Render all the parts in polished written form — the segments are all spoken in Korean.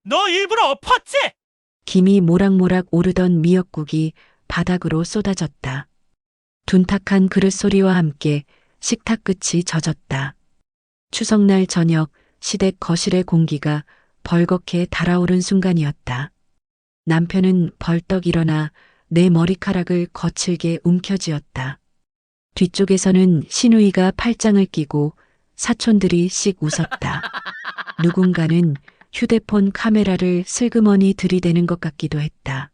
너 일부러 엎었지? 김이 모락모락 오르던 미역국이 바닥으로 쏟아졌다. 둔탁한 그릇 소리와 함께 식탁 끝이 젖었다. 추석날 저녁 시댁 거실의 공기가 벌겋게 달아오른 순간이었다. 남편은 벌떡 일어나 내 머리카락을 거칠게 움켜쥐었다. 뒤쪽에서는 시누이가 팔짱을 끼고 사촌들이 씩 웃었다. 누군가는 휴대폰 카메라를 슬그머니 들이대는 것 같기도 했다.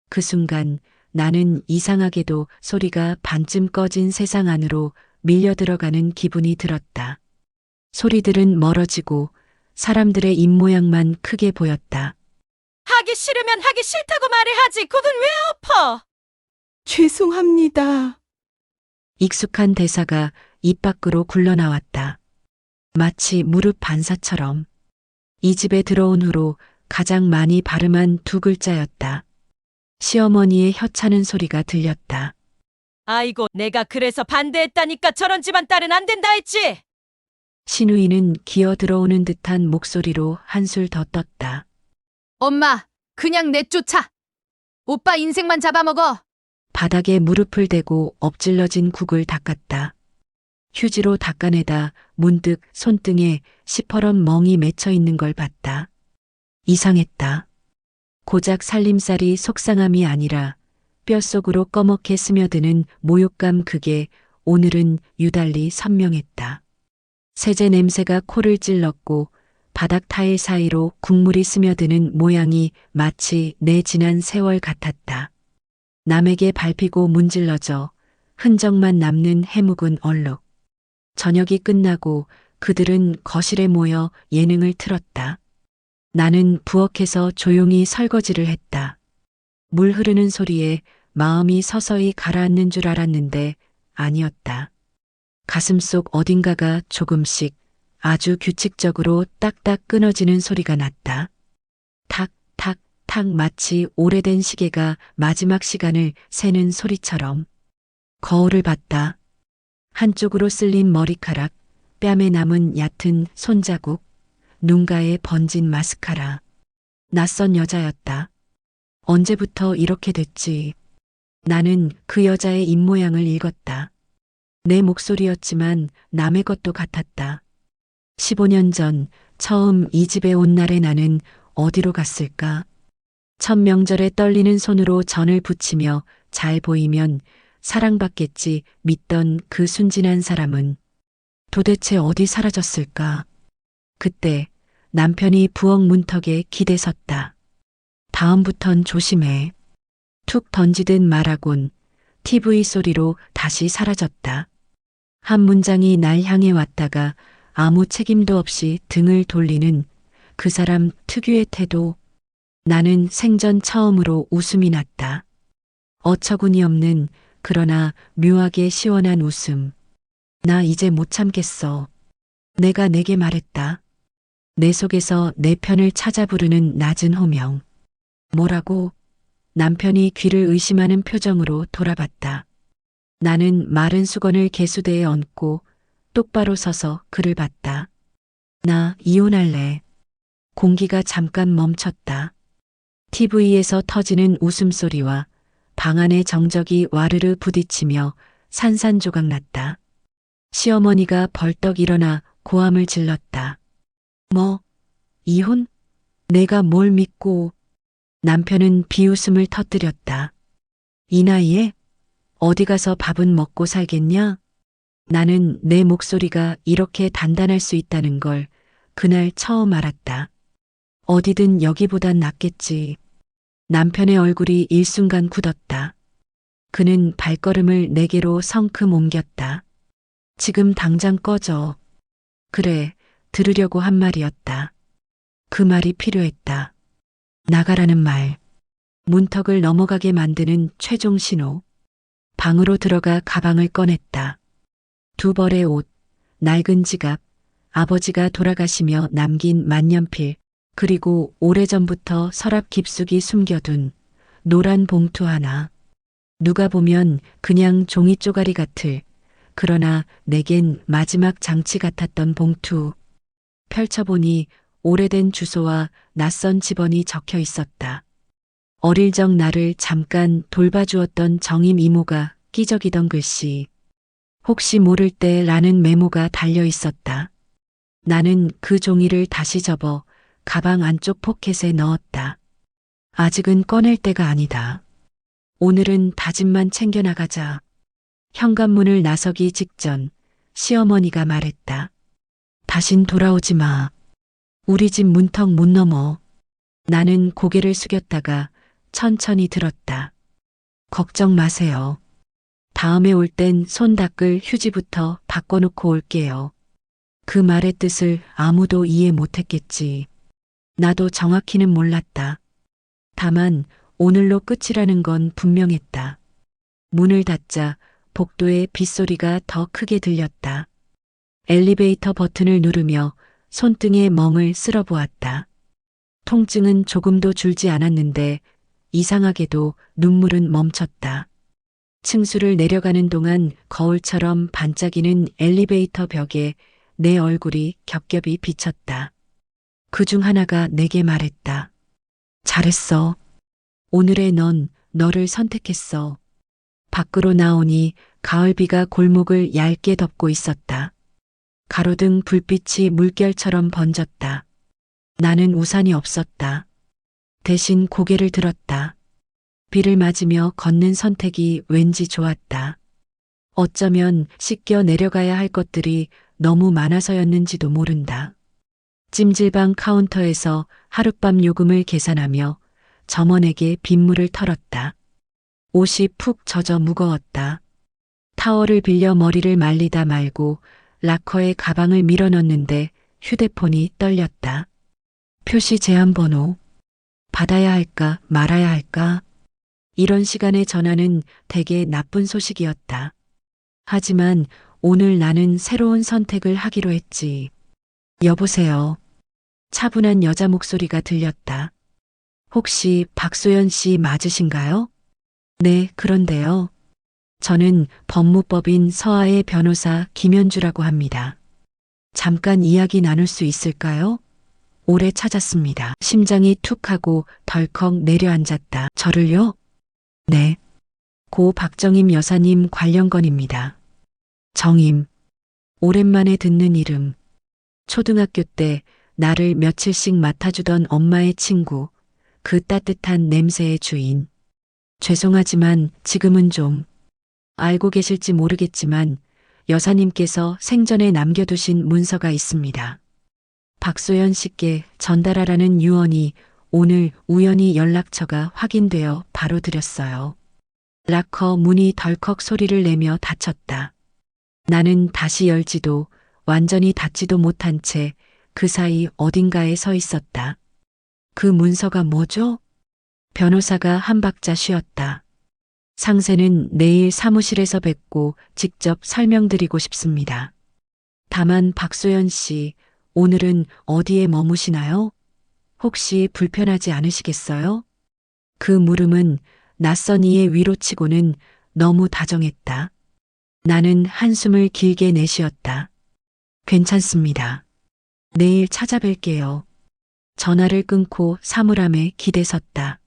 그 순간 나는 이상하게도 소리가 반쯤 꺼진 세상 안으로 밀려 들어가는 기분이 들었다. 소리들은 멀어지고 사람들의 입모양만 크게 보였다. 하기 싫으면 하기 싫다고 말해야지. 그건 왜 엎어? 죄송합니다. 익숙한 대사가 입 밖으로 굴러나왔다. 마치 무릎 반사처럼. 이 집에 들어온 후로 가장 많이 발음한 두 글자였다. 시어머니의 혀차는 소리가 들렸다. 아이고, 내가 그래서 반대했다니까. 저런 집안 딸은 안 된다 했지. 시누이는 기어 들어오는 듯한 목소리로 한술 더 떴다. 엄마, 그냥 내쫓아. 오빠 인생만 잡아먹어. 바닥에 무릎을 대고 엎질러진 국을 닦았다. 휴지로 닦아내다 문득 손등에 시퍼런 멍이 맺혀 있는 걸 봤다. 이상했다. 고작 살림살이 속상함이 아니라 뼛속으로 꺼멓게 스며드는 모욕감, 그게 오늘은 유달리 선명했다. 세제 냄새가 코를 찔렀고 바닥 타일 사이로 국물이 스며드는 모양이 마치 내 지난 세월 같았다. 남에게 밟히고 문질러져 흔적만 남는 해묵은 얼룩. 저녁이 끝나고 그들은 거실에 모여 예능을 틀었다. 나는 부엌에서 조용히 설거지를 했다. 물 흐르는 소리에 마음이 서서히 가라앉는 줄 알았는데 아니었다. 가슴속 어딘가가 조금씩 아주 규칙적으로 딱딱 끊어지는 소리가 났다. 탁, 탁, 탁, 마치 오래된 시계가 마지막 시간을 세는 소리처럼. 거울을 봤다. 한쪽으로 쓸린 머리카락, 뺨에 남은 얕은 손자국, 눈가에 번진 마스카라. 낯선 여자였다. 언제부터 이렇게 됐지? 나는 그 여자의 입모양을 읽었다. 내 목소리였지만 남의 것도 같았다. 15년 전 처음 이 집에 온 날에 나는 어디로 갔을까? 첫 명절에 떨리는 손으로 전을 부치며 잘 보이면 사랑받겠지 믿던 그 순진한 사람은 도대체 어디 사라졌을까? 그때 남편이 부엌 문턱에 기대 섰다. 다음부턴 조심해. 툭 던지듯 말하곤 TV 소리로 다시 사라졌다. 한 문장이 날 향해 왔다가 아무 책임도 없이 등을 돌리는 그 사람 특유의 태도. 나는 생전 처음으로 웃음이 났다. 어처구니 없는 그러나 묘하게 시원한 웃음. 나 이제 못 참겠어. 내가 내게 말했다. 내 속에서 내 편을 찾아 부르는 낮은 호명. 뭐라고? 남편이 귀를 의심하는 표정으로 돌아봤다. 나는 마른 수건을 개수대에 얹고 똑바로 서서 그를 봤다. 나 이혼할래. 공기가 잠깐 멈췄다. TV에서 터지는 웃음소리와 방 안의 정적이 와르르 부딪히며 산산조각 났다. 시어머니가 벌떡 일어나 고함을 질렀다. 뭐? 이혼? 내가 뭘 믿고? 남편은 비웃음을 터뜨렸다. 이 나이에? 어디 가서 밥은 먹고 살겠냐? 나는 내 목소리가 이렇게 단단할 수 있다는 걸 그날 처음 알았다. 어디든 여기보단 낫겠지. 남편의 얼굴이 일순간 굳었다. 그는 발걸음을 내게로 성큼 옮겼다. 지금 당장 꺼져. 그래, 들으려고 한 말이었다. 그 말이 필요했다. 나가라는 말. 문턱을 넘어가게 만드는 최종 신호. 방으로 들어가 가방을 꺼냈다. 두 벌의 옷, 낡은 지갑, 아버지가 돌아가시며 남긴 만년필, 그리고 오래전부터 서랍 깊숙이 숨겨둔 노란 봉투 하나. 누가 보면 그냥 종이 쪼가리 같을, 그러나 내겐 마지막 장치 같았던 봉투. 펼쳐보니 오래된 주소와 낯선 집번이 적혀 있었다. 어릴 적 나를 잠깐 돌봐주었던 정임 이모가 끼적이던 글씨. 혹시 모를 때 라는 메모가 달려 있었다. 나는 그 종이를 다시 접어 가방 안쪽 포켓에 넣었다. 아직은 꺼낼 때가 아니다. 오늘은 다짐만 챙겨나가자. 현관문을 나서기 직전 시어머니가 말했다. 다신 돌아오지 마. 우리 집 문턱 못 넘어. 나는 고개를 숙였다가 천천히 들었다. 걱정 마세요. 다음에 올 땐 손 닦을 휴지부터 바꿔놓고 올게요. 그 말의 뜻을 아무도 이해 못했겠지. 나도 정확히는 몰랐다. 다만 오늘로 끝이라는 건 분명했다. 문을 닫자 복도의 빗소리가 더 크게 들렸다. 엘리베이터 버튼을 누르며 손등에 멍을 쓸어보았다. 통증은 조금도 줄지 않았는데 이상하게도 눈물은 멈췄다. 층수를 내려가는 동안 거울처럼 반짝이는 엘리베이터 벽에 내 얼굴이 겹겹이 비쳤다. 그중 하나가 내게 말했다. 잘했어. 오늘의 넌 너를 선택했어. 밖으로 나오니 가을비가 골목을 얇게 덮고 있었다. 가로등 불빛이 물결처럼 번졌다. 나는 우산이 없었다. 대신 고개를 들었다. 비를 맞으며 걷는 선택이 왠지 좋았다. 어쩌면 씻겨 내려가야 할 것들이 너무 많아서였는지도 모른다. 찜질방 카운터에서 하룻밤 요금을 계산하며 점원에게 빗물을 털었다. 옷이 푹 젖어 무거웠다. 타월을 빌려 머리를 말리다 말고 락커에 가방을 밀어넣는데 휴대폰이 떨렸다. 표시 제한 번호. 받아야 할까 말아야 할까? 이런 시간의 전화는 대개 나쁜 소식이었다. 하지만 오늘 나는 새로운 선택을 하기로 했지. 여보세요. 차분한 여자 목소리가 들렸다. 혹시 박소연 씨 맞으신가요? 네, 그런데요. 저는 법무법인 서아의 변호사 김현주라고 합니다. 잠깐 이야기 나눌 수 있을까요? 오래 찾았습니다. 심장이 툭 하고 덜컥 내려앉았다. 저를요? 네. 고 박정임 여사님 관련 건입니다. 정임. 오랜만에 듣는 이름. 초등학교 때 나를 며칠씩 맡아주던 엄마의 친구. 그 따뜻한 냄새의 주인. 죄송하지만 지금은 좀. 알고 계실지 모르겠지만 여사님께서 생전에 남겨두신 문서가 있습니다. 박소연 씨께 전달하라는 유언이 오늘 우연히 연락처가 확인되어 바로 드렸어요. 락커 문이 덜컥 소리를 내며 닫혔다. 나는 다시 열지도 완전히 닫지도 못한 채 그 사이 어딘가에 서 있었다. 그 문서가 뭐죠? 변호사가 한 박자 쉬었다. 상세는 내일 사무실에서 뵙고 직접 설명드리고 싶습니다. 다만 박소연 씨, 오늘은 어디에 머무시나요? 혹시 불편하지 않으시겠어요? 그 물음은 낯선 이의 위로치고는 너무 다정했다. 나는 한숨을 길게 내쉬었다. 괜찮습니다. 내일 찾아뵐게요. 전화를 끊고 사물함에 기대섰다.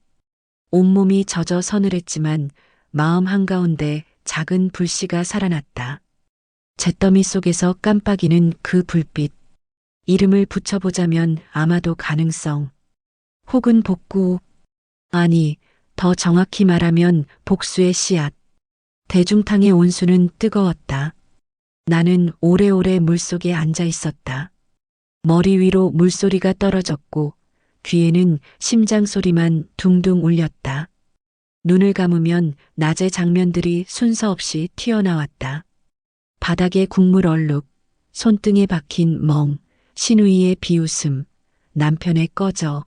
온몸이 젖어 서늘했지만 마음 한가운데 작은 불씨가 살아났다. 잿더미 속에서 깜빡이는 그 불빛. 이름을 붙여보자면 아마도 가능성. 혹은 복구. 아니, 더 정확히 말하면 복수의 씨앗. 대중탕의 온수는 뜨거웠다. 나는 오래오래 물속에 앉아 있었다. 머리 위로 물소리가 떨어졌고 귀에는 심장 소리만 둥둥 울렸다. 눈을 감으면 낮의 장면들이 순서 없이 튀어나왔다. 바닥의 국물 얼룩, 손등에 박힌 멍, 신우이의 비웃음, 남편의 꺼져,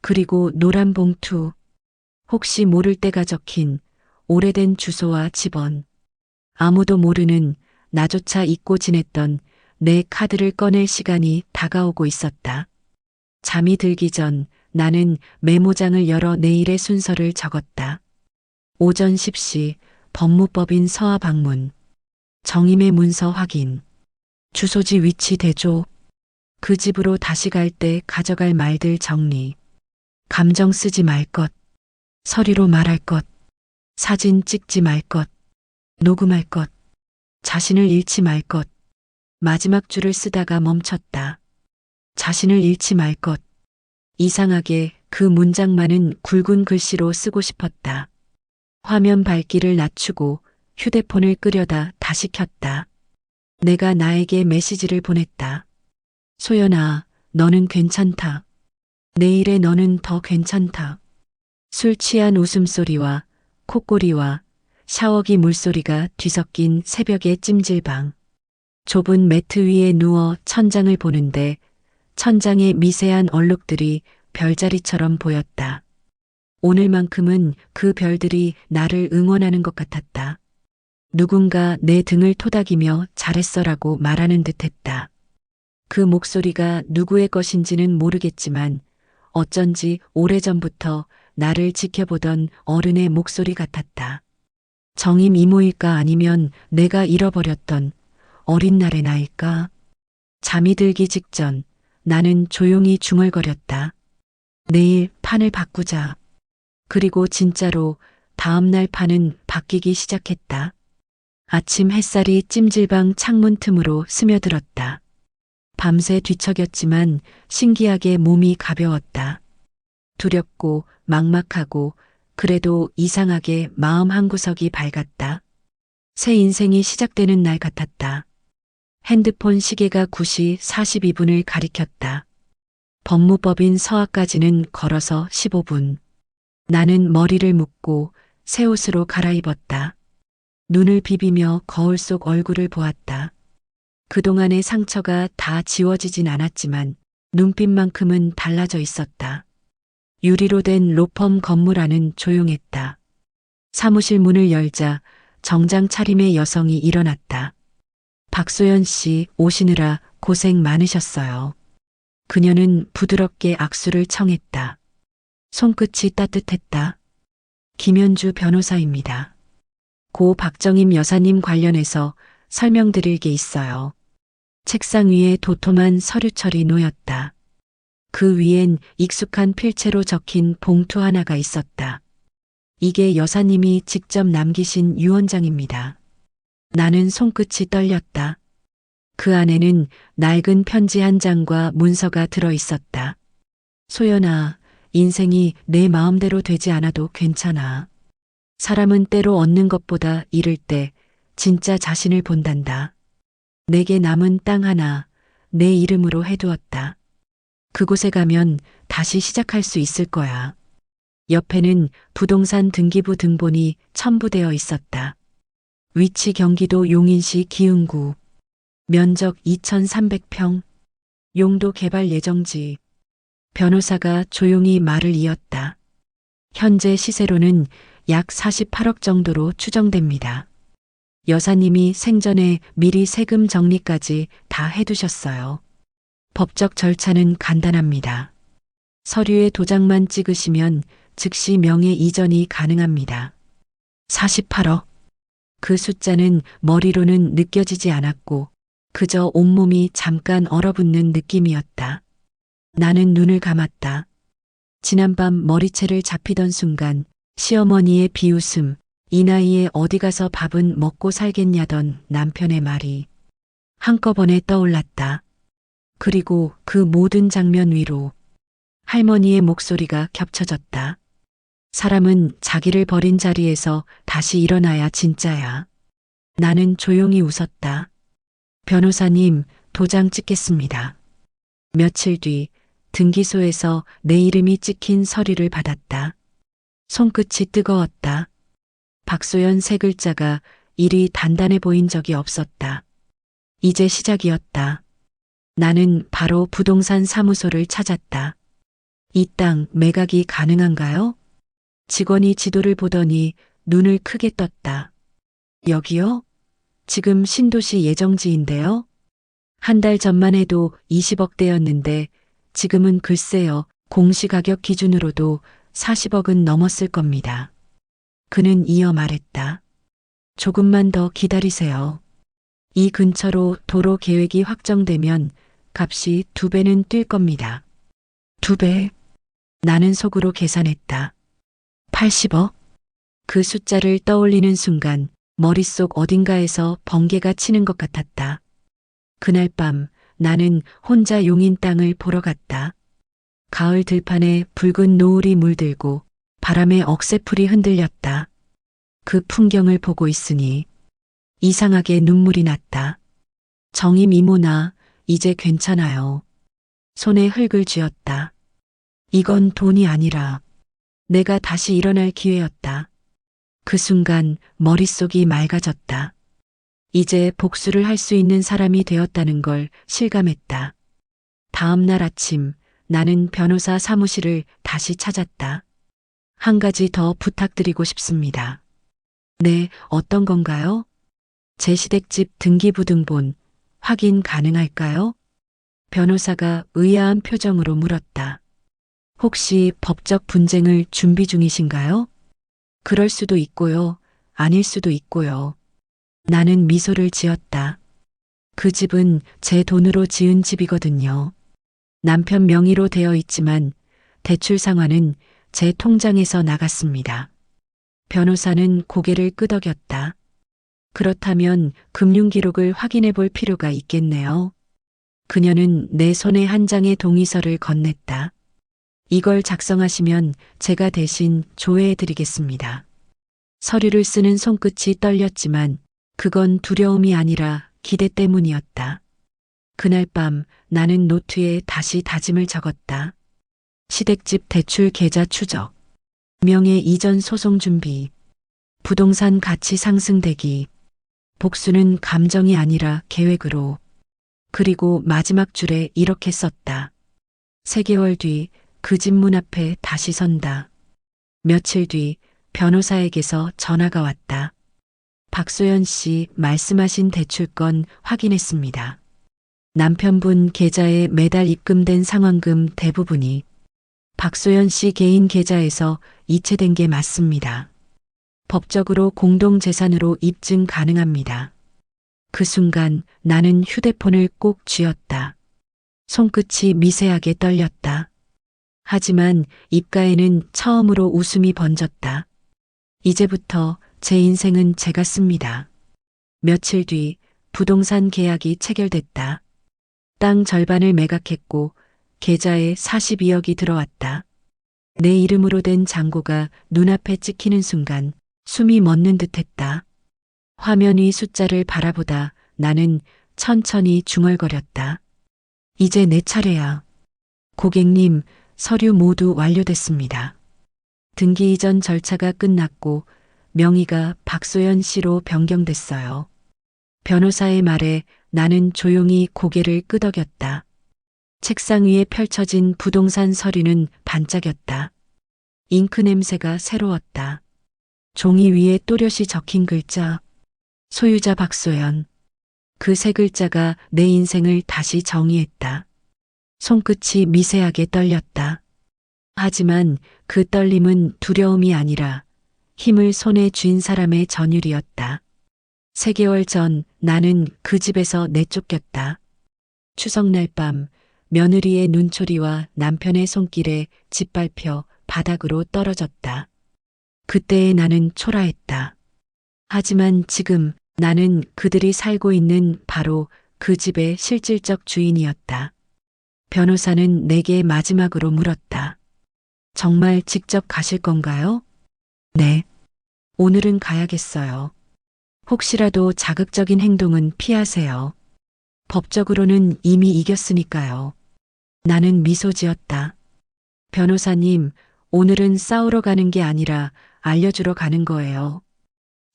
그리고 노란 봉투, 혹시 모를 때가 적힌 오래된 주소와 집원. 아무도 모르는 나조차 잊고 지냈던 내 카드를 꺼낼 시간이 다가오고 있었다. 잠이 들기 전 나는 메모장을 열어 내일의 순서를 적었다. 오전 10시 법무법인 서아 방문. 정임의 문서 확인. 주소지 위치 대조. 그 집으로 다시 갈 때 가져갈 말들 정리. 감정 쓰지 말 것. 서류로 말할 것. 사진 찍지 말 것. 녹음할 것. 자신을 잃지 말 것. 마지막 줄을 쓰다가 멈췄다. 자신을 잃지 말 것. 이상하게 그 문장만은 굵은 글씨로 쓰고 싶었다. 화면 밝기를 낮추고 휴대폰을 끄려다 다시 켰다. 내가 나에게 메시지를 보냈다. 소연아, 너는 괜찮다. 내일의 너는 더 괜찮다. 술 취한 웃음소리와 콧소리와 샤워기 물소리가 뒤섞인 새벽의 찜질방. 좁은 매트 위에 누워 천장을 보는데 천장의 미세한 얼룩들이 별자리처럼 보였다. 오늘만큼은 그 별들이 나를 응원하는 것 같았다. 누군가 내 등을 토닥이며 잘했어라고 말하는 듯했다. 그 목소리가 누구의 것인지는 모르겠지만 어쩐지 오래전부터 나를 지켜보던 어른의 목소리 같았다. 정임 이모일까 아니면 내가 잃어버렸던 어린 날의 나일까? 잠이 들기 직전 나는 조용히 중얼거렸다. 내일 판을 바꾸자. 그리고 진짜로 다음날 판은 바뀌기 시작했다. 아침 햇살이 찜질방 창문 틈으로 스며들었다. 밤새 뒤척였지만 신기하게 몸이 가벼웠다. 두렵고 막막하고 그래도 이상하게 마음 한구석이 밝았다. 새 인생이 시작되는 날 같았다. 핸드폰 시계가 9시 42분을 가리켰다. 법무법인 서학까지는 걸어서 15분. 나는 머리를 묶고 새 옷으로 갈아입었다. 눈을 비비며 거울 속 얼굴을 보았다. 그동안의 상처가 다 지워지진 않았지만 눈빛만큼은 달라져 있었다. 유리로 된 로펌 건물 안은 조용했다. 사무실 문을 열자 정장 차림의 여성이 일어났다. 박소연 씨 오시느라 고생 많으셨어요. 그녀는 부드럽게 악수를 청했다. 손끝이 따뜻했다. 김현주 변호사입니다. 고 박정임 여사님 관련해서 설명드릴 게 있어요. 책상 위에 도톰한 서류철이 놓였다. 그 위엔 익숙한 필체로 적힌 봉투 하나가 있었다. 이게 여사님이 직접 남기신 유언장입니다. 나는 손끝이 떨렸다. 그 안에는 낡은 편지 한 장과 문서가 들어 있었다. 소연아, 인생이 내 마음대로 되지 않아도 괜찮아. 사람은 때로 얻는 것보다 잃을 때 진짜 자신을 본단다. 내게 남은 땅 하나 내 이름으로 해두었다. 그곳에 가면 다시 시작할 수 있을 거야. 옆에는 부동산 등기부 등본이 첨부되어 있었다. 위치 경기도 용인시 기흥구. 면적 2,300평. 용도 개발 예정지. 변호사가 조용히 말을 이었다. 현재 시세로는 약 48억 정도로 추정됩니다. 여사님이 생전에 미리 세금 정리까지 다 해두셨어요. 법적 절차는 간단합니다. 서류에 도장만 찍으시면 즉시 명예 이전이 가능합니다. 48억. 그 숫자는 머리로는 느껴지지 않았고 그저 온몸이 잠깐 얼어붙는 느낌이었다. 나는 눈을 감았다. 지난밤 머리채를 잡히던 순간 시어머니의 비웃음, 이 나이에 어디 가서 밥은 먹고 살겠냐던 남편의 말이 한꺼번에 떠올랐다. 그리고 그 모든 장면 위로 할머니의 목소리가 겹쳐졌다. 사람은 자기를 버린 자리에서 다시 일어나야 진짜야. 나는 조용히 웃었다. 변호사님, 도장 찍겠습니다. 며칠 뒤 등기소에서 내 이름이 찍힌 서류를 받았다. 손끝이 뜨거웠다. 박소연 세 글자가 이리 단단해 보인 적이 없었다. 이제 시작이었다. 나는 바로 부동산 사무소를 찾았다. 이 땅 매각이 가능한가요? 직원이 지도를 보더니 눈을 크게 떴다. 여기요? 지금 신도시 예정지인데요? 한 달 전만 해도 20억대였는데 지금은 글쎄요, 공시가격 기준으로도 40억은 넘었을 겁니다. 그는 이어 말했다. 조금만 더 기다리세요. 이 근처로 도로 계획이 확정되면 값이 2배는 뛸 겁니다. 2배? 나는 속으로 계산했다. 80억? 그 숫자를 떠올리는 순간 머릿속 어딘가에서 번개가 치는 것 같았다. 그날 밤 나는 혼자 용인 땅을 보러 갔다. 가을 들판에 붉은 노을이 물들고 바람에 억새풀이 흔들렸다. 그 풍경을 보고 있으니 이상하게 눈물이 났다. 정임 이모나 이제 괜찮아요. 손에 흙을 쥐었다. 이건 돈이 아니라 내가 다시 일어날 기회였다. 그 순간 머릿속이 맑아졌다. 이제 복수를 할 수 있는 사람이 되었다는 걸 실감했다. 다음 날 아침 나는 변호사 사무실을 다시 찾았다. 한 가지 더 부탁드리고 싶습니다. 네, 어떤 건가요? 제 시댁집 등기부등본 확인 가능할까요? 변호사가 의아한 표정으로 물었다. 혹시 법적 분쟁을 준비 중이신가요? 그럴 수도 있고요. 아닐 수도 있고요. 나는 미소를 지었다. 그 집은 제 돈으로 지은 집이거든요. 남편 명의로 되어 있지만 대출 상환은 제 통장에서 나갔습니다. 변호사는 고개를 끄덕였다. 그렇다면 금융 기록을 확인해 볼 필요가 있겠네요. 그녀는 내 손에 한 장의 동의서를 건넸다. 이걸 작성하시면 제가 대신 조회해 드리겠습니다. 서류를 쓰는 손끝이 떨렸지만 그건 두려움이 아니라 기대 때문이었다. 그날 밤 나는 노트에 다시 다짐을 적었다. 시댁집 대출 계좌 추적, 명예 이전 소송 준비, 부동산 가치 상승 대기, 복수는 감정이 아니라 계획으로. 그리고 마지막 줄에 이렇게 썼다. 3개월 뒤 그 집 문 앞에 다시 선다. 며칠 뒤 변호사에게서 전화가 왔다. 박소연 씨 말씀하신 대출건 확인했습니다. 남편분 계좌에 매달 입금된 상환금 대부분이 박소연 씨 개인 계좌에서 이체된 게 맞습니다. 법적으로 공동재산으로 입증 가능합니다. 그 순간 나는 휴대폰을 꼭 쥐었다. 손끝이 미세하게 떨렸다. 하지만 입가에는 처음으로 웃음이 번졌다. 이제부터 제 인생은 제가 씁니다. 며칠 뒤 부동산 계약이 체결됐다. 땅 절반을 매각했고 계좌에 42억이 들어왔다. 내 이름으로 된 잔고가 눈앞에 찍히는 순간 숨이 멎는 듯했다. 화면 위 숫자를 바라보다 나는 천천히 중얼거렸다. 이제 내 차례야. 고객님, 서류 모두 완료됐습니다. 등기 이전 절차가 끝났고 명의가 박소연 씨로 변경됐어요. 변호사의 말에 나는 조용히 고개를 끄덕였다. 책상 위에 펼쳐진 부동산 서류는 반짝였다. 잉크 냄새가 새로웠다. 종이 위에 또렷이 적힌 글자. 소유자 박소연. 그 세 글자가 내 인생을 다시 정의했다. 손끝이 미세하게 떨렸다. 하지만 그 떨림은 두려움이 아니라 힘을 손에 쥔 사람의 전율이었다. 3개월 전 나는 그 집에서 내쫓겼다. 추석날 밤 며느리의 눈초리와 남편의 손길에 짓밟혀 바닥으로 떨어졌다. 그때의 나는 초라했다. 하지만 지금 나는 그들이 살고 있는 바로 그 집의 실질적 주인이었다. 변호사는 내게 마지막으로 물었다. 정말 직접 가실 건가요? 네. 오늘은 가야겠어요. 혹시라도 자극적인 행동은 피하세요. 법적으로는 이미 이겼으니까요. 나는 미소 지었다. 변호사님, 오늘은 싸우러 가는 게 아니라 알려주러 가는 거예요.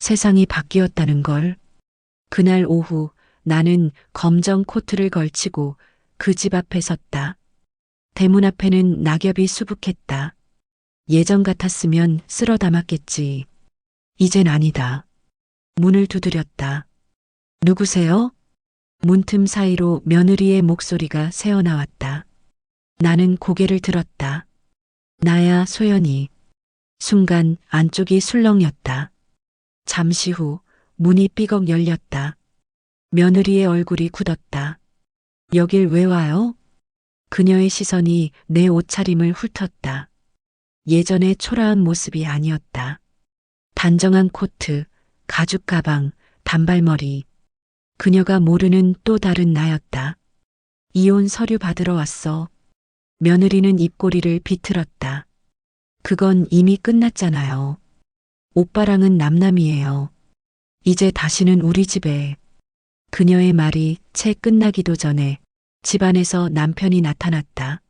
세상이 바뀌었다는 걸. 그날 오후 나는 검정 코트를 걸치고 그 집 앞에 섰다. 대문 앞에는 낙엽이 수북했다. 예전 같았으면 쓸어 담았겠지. 이젠 아니다. 문을 두드렸다. 누구세요? 문틈 사이로 며느리의 목소리가 새어나왔다. 나는 고개를 들었다. 나야, 소연이. 순간 안쪽이 술렁였다. 잠시 후 문이 삐걱 열렸다. 며느리의 얼굴이 굳었다. 여길 왜 와요? 그녀의 시선이 내 옷차림을 훑었다. 예전의 초라한 모습이 아니었다. 단정한 코트, 가죽 가방, 단발머리. 그녀가 모르는 또 다른 나였다. 이혼 서류 받으러 왔어. 며느리는 입꼬리를 비틀었다. 그건 이미 끝났잖아요. 오빠랑은 남남이에요. 이제 다시는 우리 집에. 그녀의 말이 채 끝나기도 전에 집안에서 남편이 나타났다.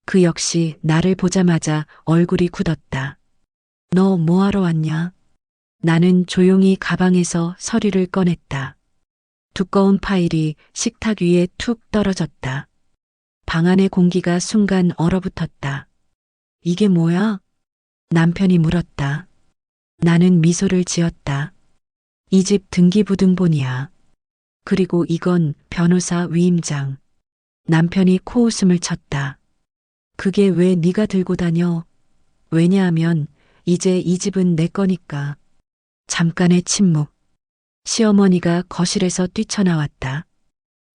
그 역시 나를 보자마자 얼굴이 굳었다. 너 뭐하러 왔냐? 나는 조용히 가방에서 서류를 꺼냈다. 두꺼운 파일이 식탁 위에 툭 떨어졌다. 방 안의 공기가 순간 얼어붙었다. 이게 뭐야? 남편이 물었다. 나는 미소를 지었다. 이 집 등기부등본이야. 그리고 이건 변호사 위임장. 남편이 코웃음을 쳤다. 그게 왜 네가 들고 다녀? 왜냐하면 이제 이 집은 내 거니까. 잠깐의 침묵. 시어머니가 거실에서 뛰쳐나왔다.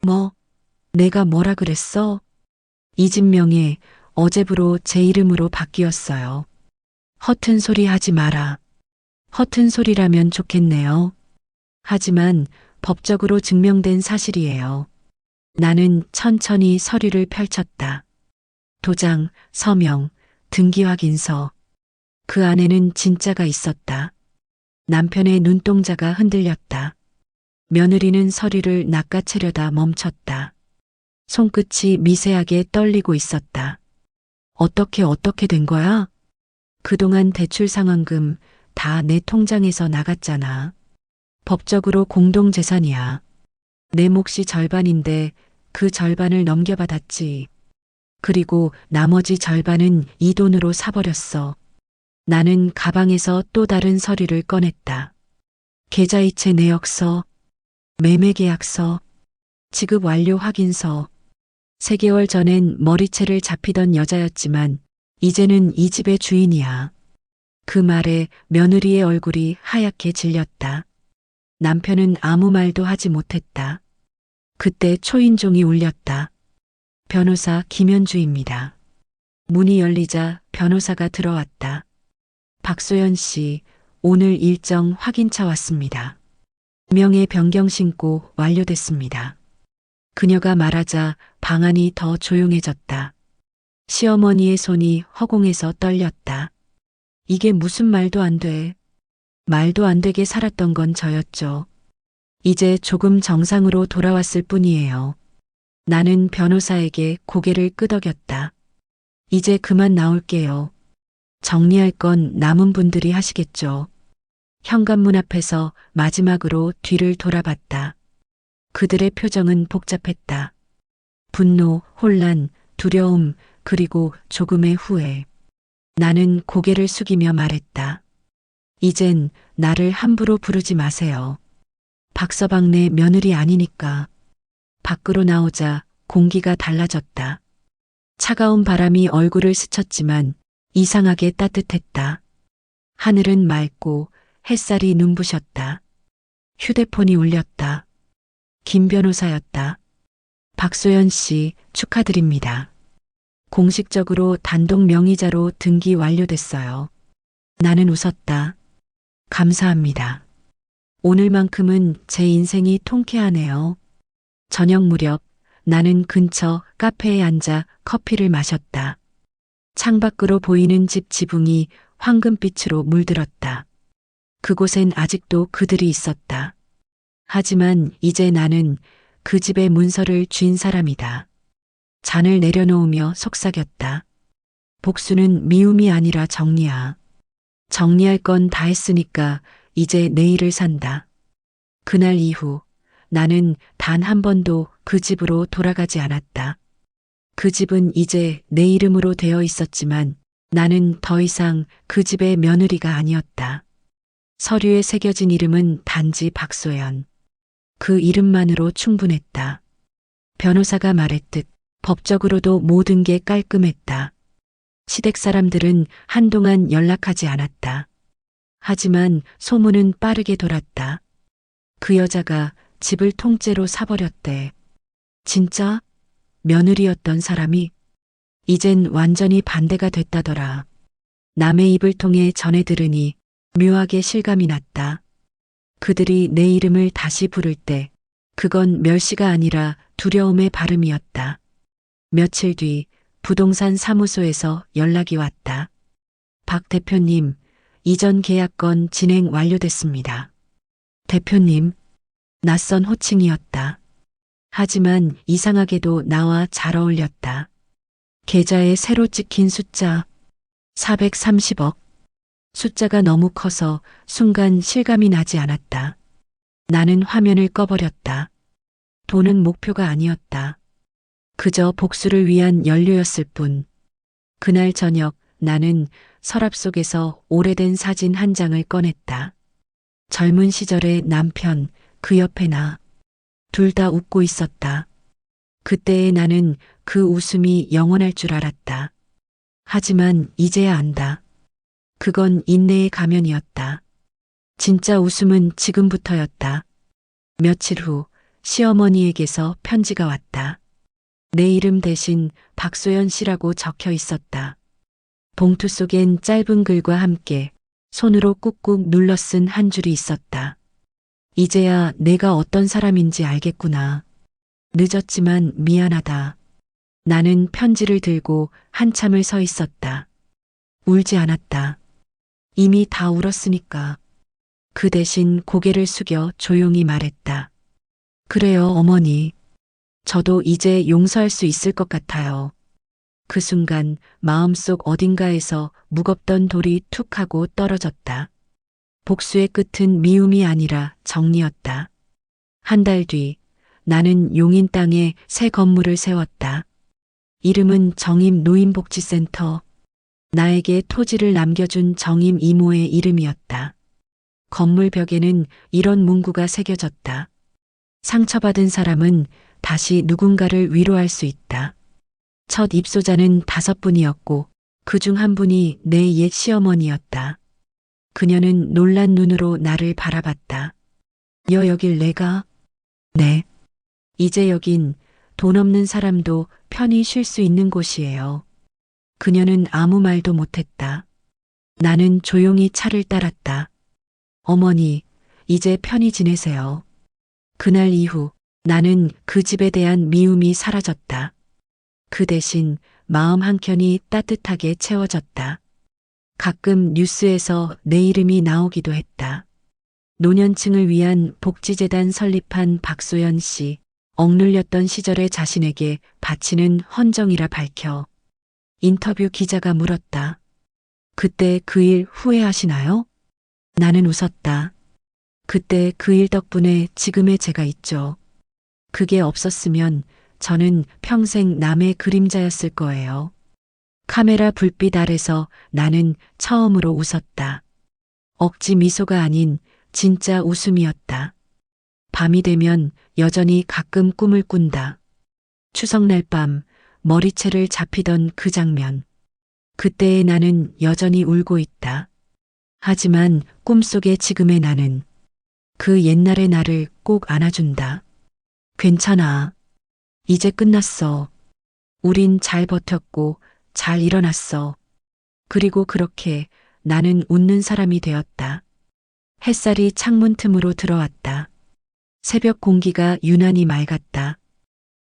뭐? 내가 뭐라 그랬어? 이 집 명예 어제부로 제 이름으로 바뀌었어요. 허튼 소리 하지 마라. 허튼 소리라면 좋겠네요. 하지만 법적으로 증명된 사실이에요. 나는 천천히 서류를 펼쳤다. 도장, 서명, 등기 확인서. 그 안에는 진짜가 있었다. 남편의 눈동자가 흔들렸다. 며느리는 서류를 낚아채려다 멈췄다. 손끝이 미세하게 떨리고 있었다. 어떻게 된 거야? 그동안 대출 상환금 다 내 통장에서 나갔잖아. 법적으로 공동재산이야. 내 몫이 절반인데 그 절반을 넘겨받았지. 그리고 나머지 절반은 이 돈으로 사버렸어. 나는 가방에서 또 다른 서류를 꺼냈다. 계좌이체 내역서, 매매계약서, 지급 완료 확인서. 3개월 전엔 머리채를 잡히던 여자였지만 이제는 이 집의 주인이야. 그 말에 며느리의 얼굴이 하얗게 질렸다. 남편은 아무 말도 하지 못했다. 그때 초인종이 울렸다. 변호사 김현주입니다. 문이 열리자 변호사가 들어왔다. 박소연 씨, 오늘 일정 확인차 왔습니다. 명예 변경 신고 완료됐습니다. 그녀가 말하자 방 안이 더 조용해졌다. 시어머니의 손이 허공에서 떨렸다. 이게 무슨 말도 안 돼. 말도 안 되게 살았던 건 저였죠. 이제 조금 정상으로 돌아왔을 뿐이에요. 나는 변호사에게 고개를 끄덕였다. 이제 그만 나올게요. 정리할 건 남은 분들이 하시겠죠. 현관문 앞에서 마지막으로 뒤를 돌아봤다. 그들의 표정은 복잡했다. 분노, 혼란, 두려움, 그리고 조금의 후회. 나는 고개를 숙이며 말했다. 이젠 나를 함부로 부르지 마세요. 박서방네 며느리 아니니까. 밖으로 나오자 공기가 달라졌다. 차가운 바람이 얼굴을 스쳤지만 이상하게 따뜻했다. 하늘은 맑고 햇살이 눈부셨다. 휴대폰이 울렸다. 김 변호사였다. 박소연 씨 축하드립니다. 공식적으로 단독 명의자로 등기 완료됐어요. 나는 웃었다. 감사합니다. 오늘만큼은 제 인생이 통쾌하네요. 저녁 무렵 나는 근처 카페에 앉아 커피를 마셨다. 창밖으로 보이는 집 지붕이 황금빛으로 물들었다. 그곳엔 아직도 그들이 있었다. 하지만 이제 나는 그 집의 문서를 쥔 사람이다. 잔을 내려놓으며 속삭였다. 복수는 미움이 아니라 정리야. 정리할 건 다 했으니까 이제 내일을 산다. 그날 이후 나는 단 한 번도 그 집으로 돌아가지 않았다. 그 집은 이제 내 이름으로 되어 있었지만 나는 더 이상 그 집의 며느리가 아니었다. 서류에 새겨진 이름은 단지 박소연. 그 이름만으로 충분했다. 변호사가 말했듯 법적으로도 모든 게 깔끔했다. 시댁 사람들은 한동안 연락하지 않았다. 하지만 소문은 빠르게 돌았다. 그 여자가 집을 통째로 사버렸대. 진짜? 며느리였던 사람이 이젠 완전히 반대가 됐다더라. 남의 입을 통해 전해 들으니 묘하게 실감이 났다. 그들이 내 이름을 다시 부를 때 그건 멸시가 아니라 두려움의 발음이었다. 며칠 뒤 부동산 사무소에서 연락이 왔다. 박 대표님, 이전 계약건 진행 완료됐습니다. 대표님, 낯선 호칭이었다. 하지만 이상하게도 나와 잘 어울렸다. 계좌에 새로 찍힌 숫자 430억. 숫자가 너무 커서 순간 실감이 나지 않았다. 나는 화면을 꺼버렸다. 돈은 목표가 아니었다. 그저 복수를 위한 연료였을 뿐. 그날 저녁 나는 서랍 속에서 오래된 사진 한 장을 꺼냈다. 젊은 시절의 남편, 그 옆에 나. 둘 다 웃고 있었다. 그때의 나는 그 웃음이 영원할 줄 알았다. 하지만 이제야 안다. 그건 인내의 가면이었다. 진짜 웃음은 지금부터였다. 며칠 후 시어머니에게서 편지가 왔다. 내 이름 대신 박소연 씨라고 적혀 있었다. 봉투 속엔 짧은 글과 함께 손으로 꾹꾹 눌러 쓴 한 줄이 있었다. 이제야 내가 어떤 사람인지 알겠구나. 늦었지만 미안하다. 나는 편지를 들고 한참을 서 있었다. 울지 않았다. 이미 다 울었으니까. 그 대신 고개를 숙여 조용히 말했다. 그래요, 어머니. 저도 이제 용서할 수 있을 것 같아요. 그 순간 마음속 어딘가에서 무겁던 돌이 툭 하고 떨어졌다. 복수의 끝은 미움이 아니라 정리였다. 한 달 뒤 나는 용인 땅에 새 건물을 세웠다. 이름은 정임 노인복지센터. 나에게 토지를 남겨준 정임 이모의 이름이었다. 건물 벽에는 이런 문구가 새겨졌다. 상처받은 사람은 다시 누군가를 위로할 수 있다. 첫 입소자는 5분이었고 그중 한 분이 내 옛 시어머니였다. 그녀는 놀란 눈으로 나를 바라봤다. 여길 내가? 네. 이제 여긴 돈 없는 사람도 편히 쉴 수 있는 곳이에요. 그녀는 아무 말도 못했다. 나는 조용히 차를 따랐다. 어머니, 이제 편히 지내세요. 그날 이후 나는 그 집에 대한 미움이 사라졌다. 그 대신 마음 한켠이 따뜻하게 채워졌다. 가끔 뉴스에서 내 이름이 나오기도 했다. 노년층을 위한 복지재단 설립한 박소연 씨, 억눌렸던 시절의 자신에게 바치는 헌정이라 밝혀. 인터뷰 기자가 물었다. 그때 그 일 후회하시나요? 나는 웃었다. 그때 그 일 덕분에 지금의 제가 있죠. 그게 없었으면 저는 평생 남의 그림자였을 거예요. 카메라 불빛 아래서 나는 처음으로 웃었다. 억지 미소가 아닌 진짜 웃음이었다. 밤이 되면 여전히 가끔 꿈을 꾼다. 추석날 밤 머리채를 잡히던 그 장면. 그때의 나는 여전히 울고 있다. 하지만 꿈속의 지금의 나는 그 옛날의 나를 꼭 안아준다. 괜찮아. 이제 끝났어. 우린 잘 버텼고 잘 일어났어. 그리고 그렇게 나는 웃는 사람이 되었다. 햇살이 창문 틈으로 들어왔다. 새벽 공기가 유난히 맑았다.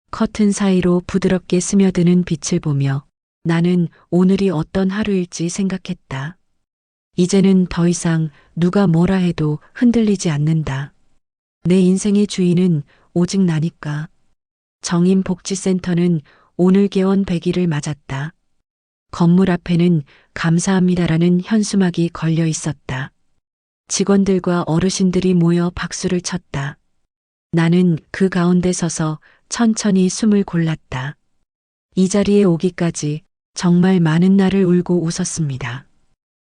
커튼 사이로 부드럽게 스며드는 빛을 보며 나는 오늘이 어떤 하루일지 생각했다. 이제는 더 이상 누가 뭐라 해도 흔들리지 않는다. 내 인생의 주인은 오직 나니까. 정임복지센터는 오늘 개원 100일을 맞았다. 건물 앞에는 감사합니다라는 현수막이 걸려 있었다. 직원들과 어르신들이 모여 박수를 쳤다. 나는 그 가운데 서서 천천히 숨을 골랐다. 이 자리에 오기까지 정말 많은 날을 울고 웃었습니다.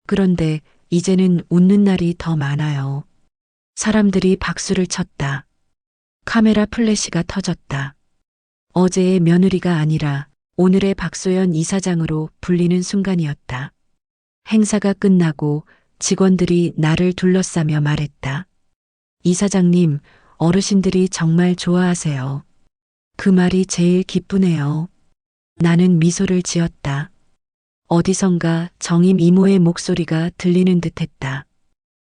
그런데 이제는 웃는 날이 더 많아요. 사람들이 박수를 쳤다. 카메라 플래시가 터졌다. 어제의 며느리가 아니라 오늘의 박소연 이사장으로 불리는 순간이었다. 행사가 끝나고 직원들이 나를 둘러싸며 말했다. 이사장님, 어르신들이 정말 좋아하세요. 그 말이 제일 기쁘네요. 나는 미소를 지었다. 어디선가 정임 이모의 목소리가 들리는 듯했다.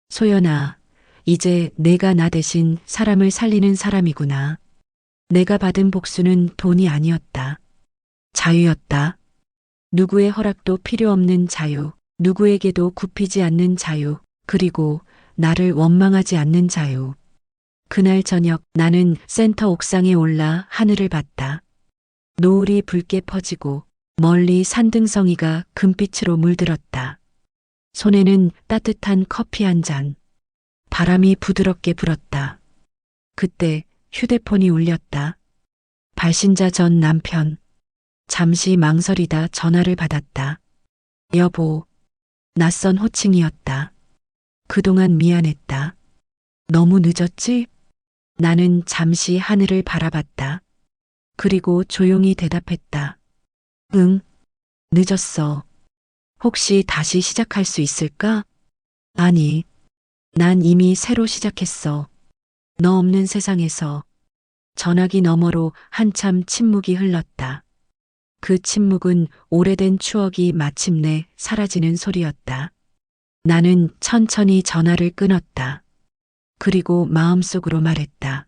소연아, 이제 내가 나 대신 사람을 살리는 사람이구나. 내가 받은 복수는 돈이 아니었다. 자유였다. 누구의 허락도 필요 없는 자유, 누구에게도 굽히지 않는 자유, 그리고 나를 원망하지 않는 자유. 그날 저녁 나는 센터 옥상에 올라 하늘을 봤다. 노을이 붉게 퍼지고 멀리 산등성이가 금빛으로 물들었다. 손에는 따뜻한 커피 한 잔. 바람이 부드럽게 불었다. 그때 휴대폰이 울렸다. 발신자 전 남편. 잠시 망설이다 전화를 받았다. 여보. 낯선 호칭이었다. 그동안 미안했다. 너무 늦었지? 나는 잠시 하늘을 바라봤다. 그리고 조용히 대답했다. 응, 늦었어. 혹시 다시 시작할 수 있을까? 아니, 난 이미 새로 시작했어. 너 없는 세상에서. 전화기 너머로 한참 침묵이 흘렀다. 그 침묵은 오래된 추억이 마침내 사라지는 소리였다. 나는 천천히 전화를 끊었다. 그리고 마음속으로 말했다.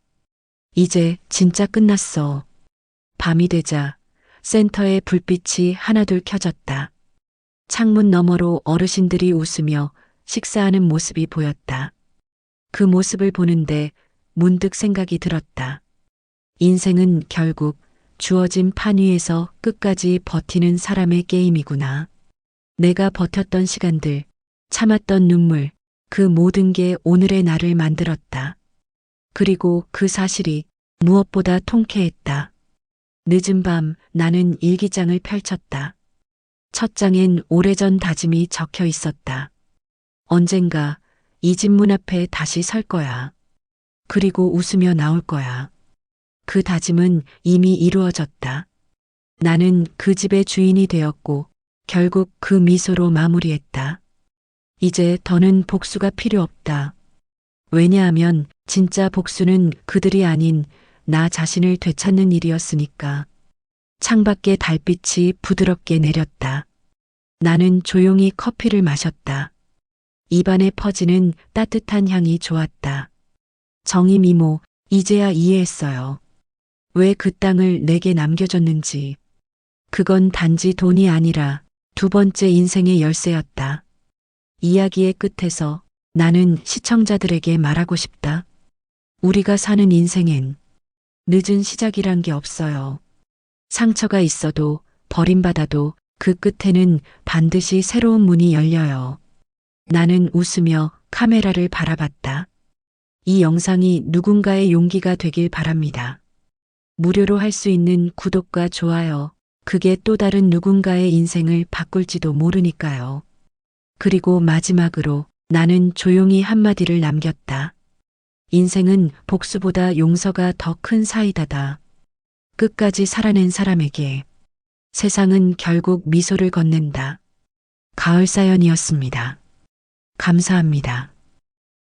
이제 진짜 끝났어. 밤이 되자 센터의 불빛이 하나둘 켜졌다. 창문 너머로 어르신들이 웃으며 식사하는 모습이 보였다. 그 모습을 보는데 문득 생각이 들었다. 인생은 결국 주어진 판 위에서 끝까지 버티는 사람의 게임이구나. 내가 버텼던 시간들, 참았던 눈물, 그 모든 게 오늘의 나를 만들었다. 그리고 그 사실이 무엇보다 통쾌했다. 늦은 밤 나는 일기장을 펼쳤다. 첫 장엔 오래전 다짐이 적혀 있었다. 언젠가 이 집 문 앞에 다시 설 거야. 그리고 웃으며 나올 거야. 그 다짐은 이미 이루어졌다. 나는 그 집의 주인이 되었고 결국 그 미소로 마무리했다. 이제 더는 복수가 필요 없다. 왜냐하면 진짜 복수는 그들이 아닌 나 자신을 되찾는 일이었으니까. 창밖에 달빛이 부드럽게 내렸다. 나는 조용히 커피를 마셨다. 입안에 퍼지는 따뜻한 향이 좋았다. 정임 이모, 이제야 이해했어요. 왜 그 땅을 내게 남겨줬는지. 그건 단지 돈이 아니라 두 번째 인생의 열쇠였다. 이야기의 끝에서 나는 시청자들에게 말하고 싶다. 우리가 사는 인생엔 늦은 시작이란 게 없어요. 상처가 있어도 버림받아도 그 끝에는 반드시 새로운 문이 열려요. 나는 웃으며 카메라를 바라봤다. 이 영상이 누군가의 용기가 되길 바랍니다. 무료로 할 수 있는 구독과 좋아요, 그게 또 다른 누군가의 인생을 바꿀지도 모르니까요. 그리고 마지막으로 나는 조용히 한마디를 남겼다. 인생은 복수보다 용서가 더 큰 사이다다. 끝까지 살아낸 사람에게 세상은 결국 미소를 건넨다. 가을 사연이었습니다. 감사합니다.